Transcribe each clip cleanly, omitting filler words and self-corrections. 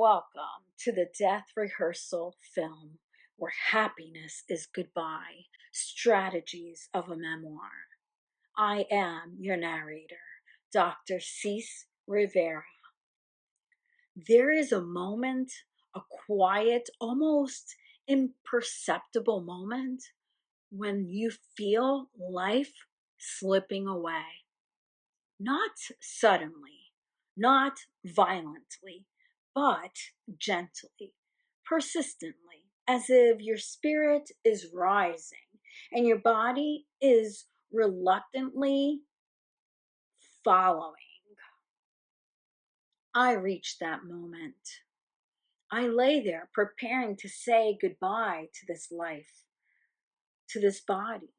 Welcome to the Death Rehearsal film where happiness is goodbye, strategies of a memoir. I am your narrator, Dr. Cease Rivera. There is a moment, a quiet, almost imperceptible moment when you feel life slipping away. Not suddenly, not violently, but gently, persistently, as if your spirit is rising and your body is reluctantly following. I reached that moment. I lay there preparing to say goodbye to this life, to this body,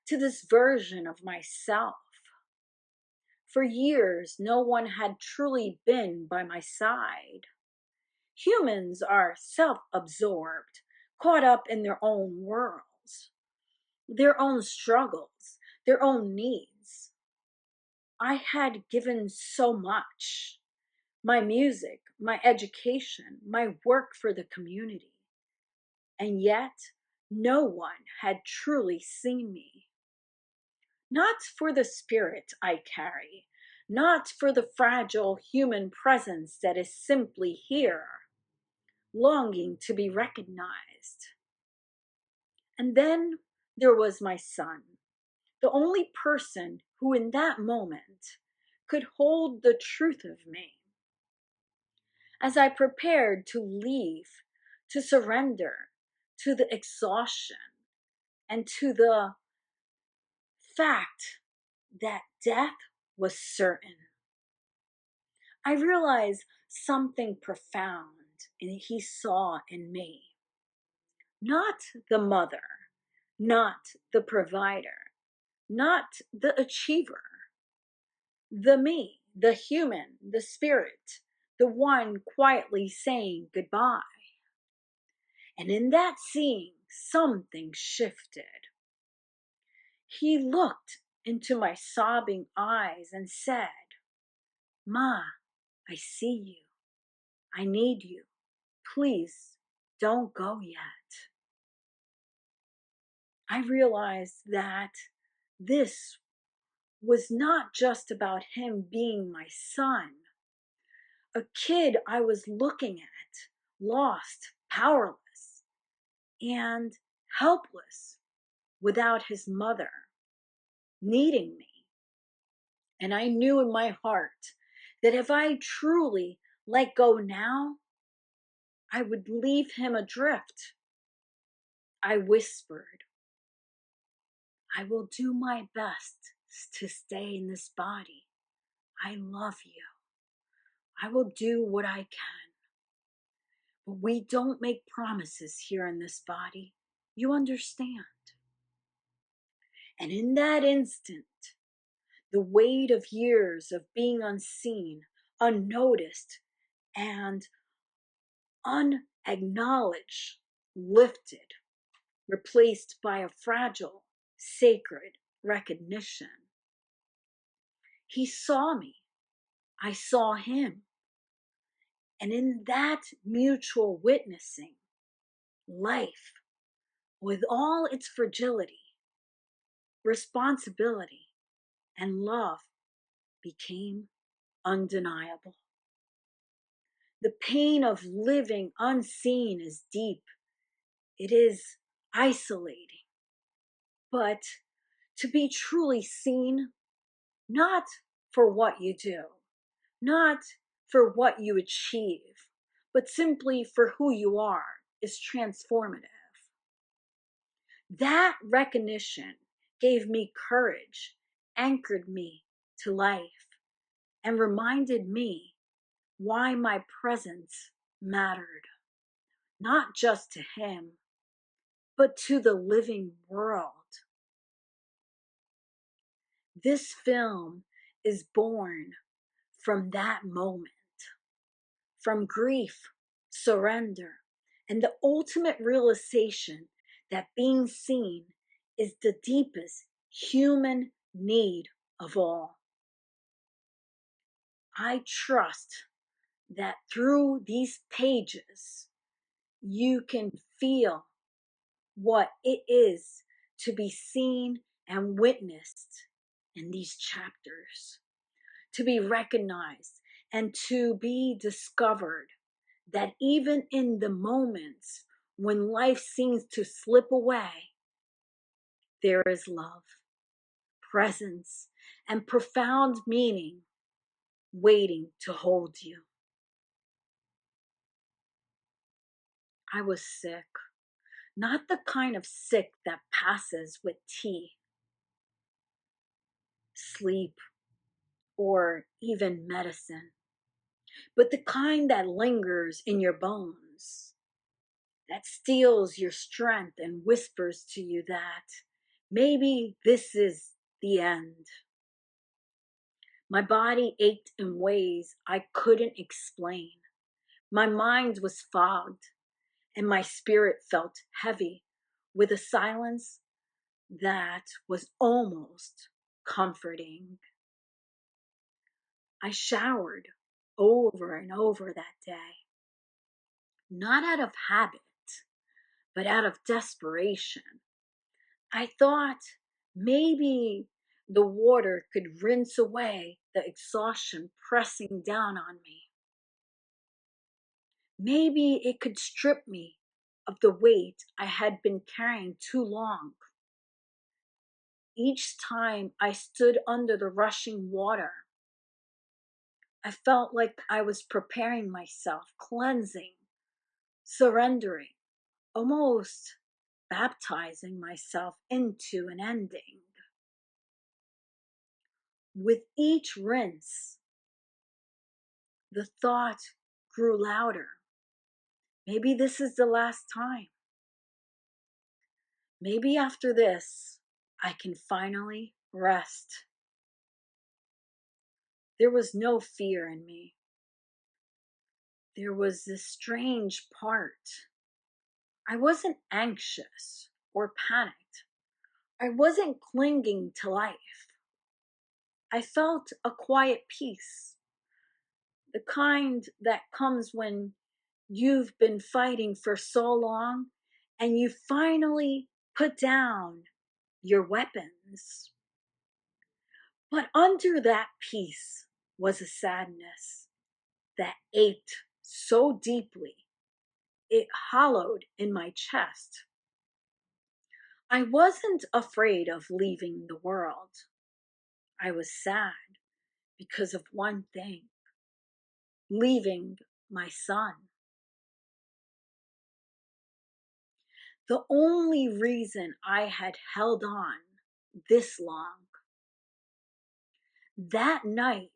to this version of myself. For years, no one had truly been by my side. Humans are self absorbed, caught up in their own worlds, their own struggles, their own needs. I had given so much: my music, my education, my work for the community. And yet, no one had truly seen me. Not for the spirit I carry, not for the fragile human presence that is simply here, longing to be recognized. And then there was my son, the only person who in that moment could hold the truth of me. As I prepared to leave, to surrender to the exhaustion and to the fact that death was certain, I realized something profound he saw in me. Not the mother, not the provider, not the achiever. The me, the human, the spirit, the one quietly saying goodbye. And in that seeing, something shifted. He looked into my sobbing eyes and said, "Ma, I see you. I need you. Please don't go yet." I realized that this was not just about him being my son, a kid I was looking at, lost, powerless, and helpless without his mother, needing me. And I knew in my heart that if I truly let go now, I would leave him adrift. I whispered, "I will do my best to stay in this body. I love you. I will do what I can. But we don't make promises here in this body. You understand?" And in that instant, the weight of years of being unseen, unnoticed, and unacknowledged lifted, replaced by a fragile, sacred recognition. He saw me. I saw him. And in that mutual witnessing, life, with all its fragility, responsibility, and love, became undeniable. The pain of living unseen is deep. It is isolating. But to be truly seen, not for what you do, not for what you achieve, but simply for who you are, is transformative. That recognition gave me courage, anchored me to life, and reminded me why my presence mattered, not just to him, but to the living world. This film is born from that moment, from grief, surrender, and the ultimate realization that being seen is the deepest human need of all. I trust that through these pages, you can feel what it is to be seen and witnessed in these chapters, to be recognized and to be discovered, that even in the moments when life seems to slip away, there is love, presence, and profound meaning waiting to hold you. I was sick, not the kind of sick that passes with tea, sleep, or even medicine, but the kind that lingers in your bones, that steals your strength and whispers to you that maybe this is the end. My body ached in ways I couldn't explain. My mind was fogged, and my spirit felt heavy with a silence that was almost comforting. I showered over and over that day, not out of habit, but out of desperation. I thought maybe the water could rinse away the exhaustion pressing down on me. Maybe it could strip me of the weight I had been carrying too long. Each time I stood under the rushing water, I felt like I was preparing myself, cleansing, surrendering, almost baptizing myself into an ending. With each rinse, the thought grew louder. Maybe this is the last time. Maybe after this, I can finally rest. There was no fear in me. There was this strange part. I wasn't anxious or panicked. I wasn't clinging to life. I felt a quiet peace, the kind that comes when you've been fighting for so long and you finally put down your weapons. But under that peace was a sadness that ached so deeply it hollowed in my chest. I wasn't afraid of leaving the world. I was sad because of one thing: leaving my son. The only reason I had held on this long. That night,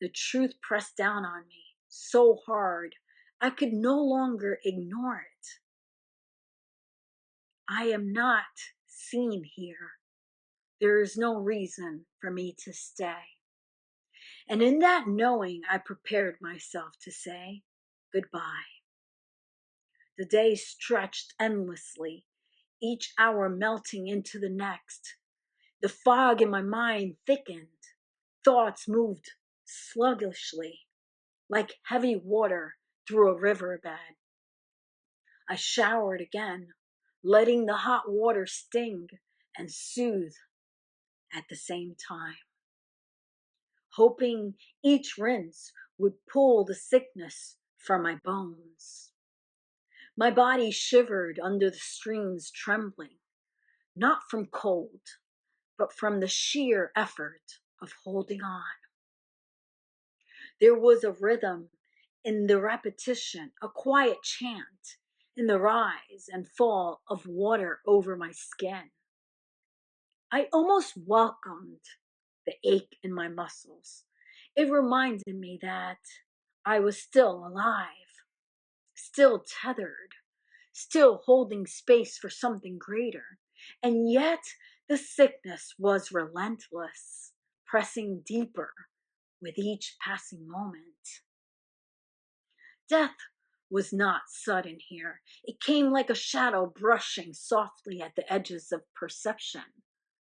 the truth pressed down on me so hard I could no longer ignore it. I am not seen here. There is no reason for me to stay. And in that knowing, I prepared myself to say goodbye. The day stretched endlessly, each hour melting into the next. The fog in my mind thickened. Thoughts moved sluggishly, like heavy water through a riverbed. I showered again, letting the hot water sting and soothe at the same time, hoping each rinse would pull the sickness from my bones. My body shivered under the stream's trembling, not from cold, but from the sheer effort of holding on. There was a rhythm in the repetition, a quiet chant in the rise and fall of water over my skin. I almost welcomed the ache in my muscles. It reminded me that I was still alive, still tethered, still holding space for something greater. And yet the sickness was relentless, pressing deeper with each passing moment. Death was not sudden here. It came like a shadow brushing softly at the edges of perception,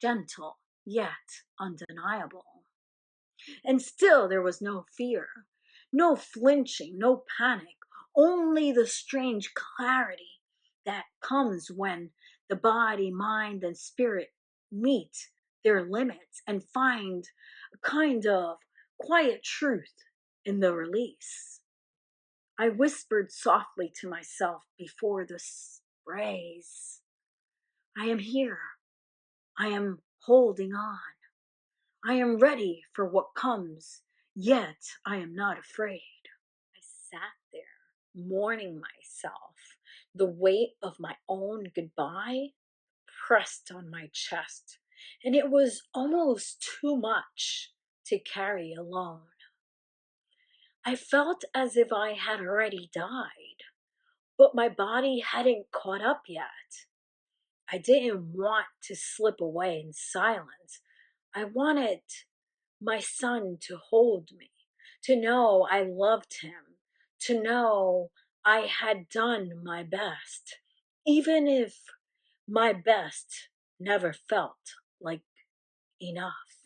gentle yet undeniable. And still there was no fear, No flinching, no panic, only the strange clarity that comes when the body, mind, and spirit meet their limits and find a kind of quiet truth in the release. I whispered softly to myself before the sprays, I am here. I am holding on. I am ready for what comes, yet I am not afraid. I sat there, mourning myself, the weight of my own goodbye pressed on my chest, and it was almost too much to carry alone. I felt as if I had already died, but my body hadn't caught up yet. I didn't want to slip away in silence. I wanted my son to hold me, to know I loved him, to know I had done my best, even if my best never felt like enough.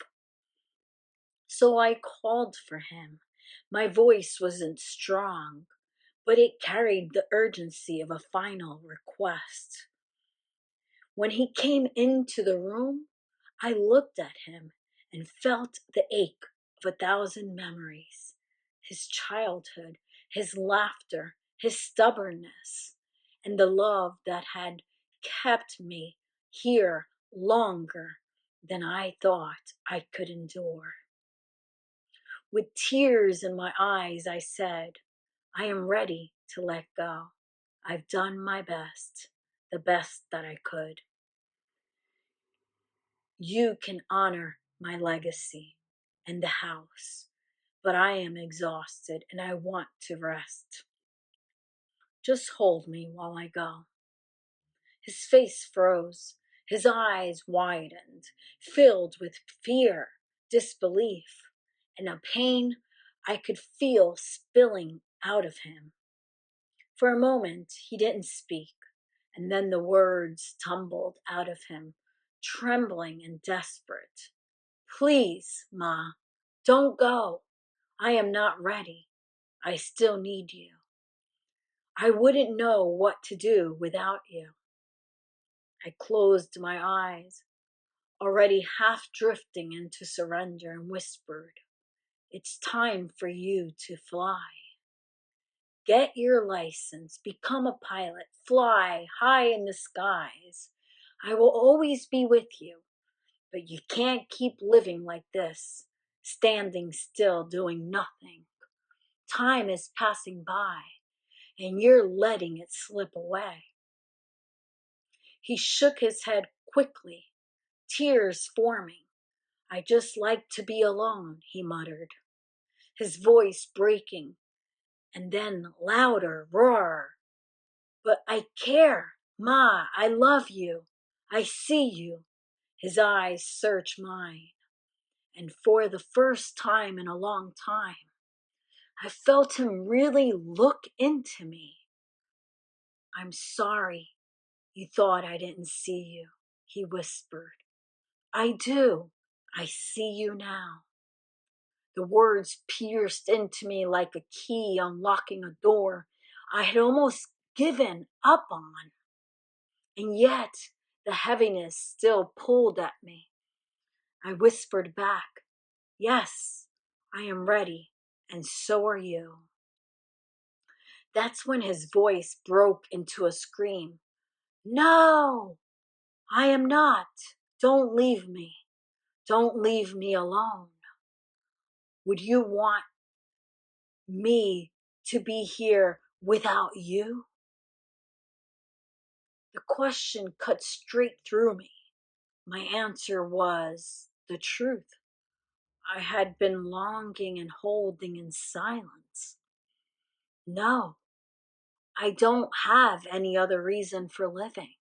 So I called for him. My voice wasn't strong, but it carried the urgency of a final request. When he came into the room, I looked at him and felt the ache of 1,000 memories. His childhood, his laughter, his stubbornness, and the love that had kept me here longer than I thought I could endure. With tears in my eyes, I said, I am ready to let go. I've done my best, the best that I could. You can honor my legacy and the house, but I am exhausted and I want to rest. Just hold me while I go. His face froze, his eyes widened, filled with fear, disbelief, and a pain I could feel spilling out of him. For a moment, he didn't speak, and then the words tumbled out of him, trembling and desperate. Please, Ma, don't go. I am not ready. I still need you. I wouldn't know what to do without you. I closed my eyes, already half drifting into surrender, and whispered, It's time for you to fly. Get your license, become a pilot, fly high in the skies. I will always be with you, but you can't keep living like this, standing still, doing nothing. Time is passing by, and you're letting it slip away. He shook his head quickly, tears forming. I just like to be alone, he muttered, his voice breaking, and then louder roar. But I care, Ma, I love you. I see you. His eyes search mine, and for the first time in a long time, I felt him really look into me. I'm sorry you thought I didn't see you, he whispered. I do. I see you now. The words pierced into me like a key unlocking a door I had almost given up on. And yet the heaviness still pulled at me. I whispered back, Yes, I am ready, and so are you. That's when his voice broke into a scream. No, I am not. Don't leave me. Don't leave me alone. Would you want me to be here without you? The question cut straight through me. My answer was the truth I had been longing and holding in silence. No, I don't have any other reason for living.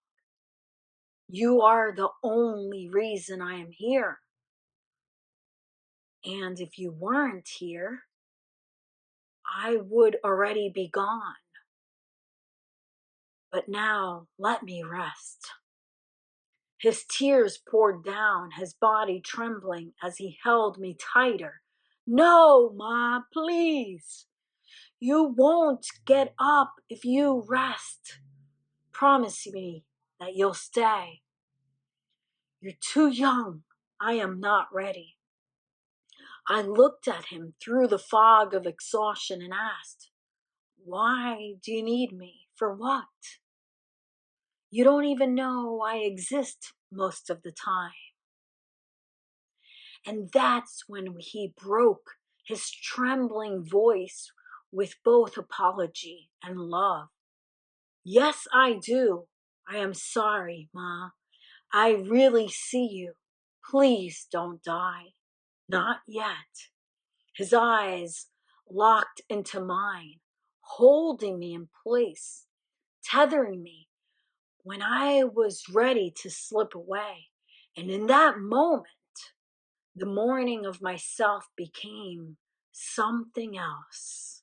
You are the only reason I am here. And if you weren't here, I would already be gone. But now let me rest. His tears poured down, his body trembling as he held me tighter. No, Ma, please. You won't get up if you rest. Promise me that you'll stay. You're too young. I am not ready. I looked at him through the fog of exhaustion and asked, why do you need me? For what? You don't even know I exist most of the time. And that's when he broke, his trembling voice with both apology and love. Yes, I do. I am sorry, Ma. I really see you. Please don't die. Not yet. His eyes locked into mine, holding me in place, tethering me when I was ready to slip away. And in that moment, the morning of myself became something else.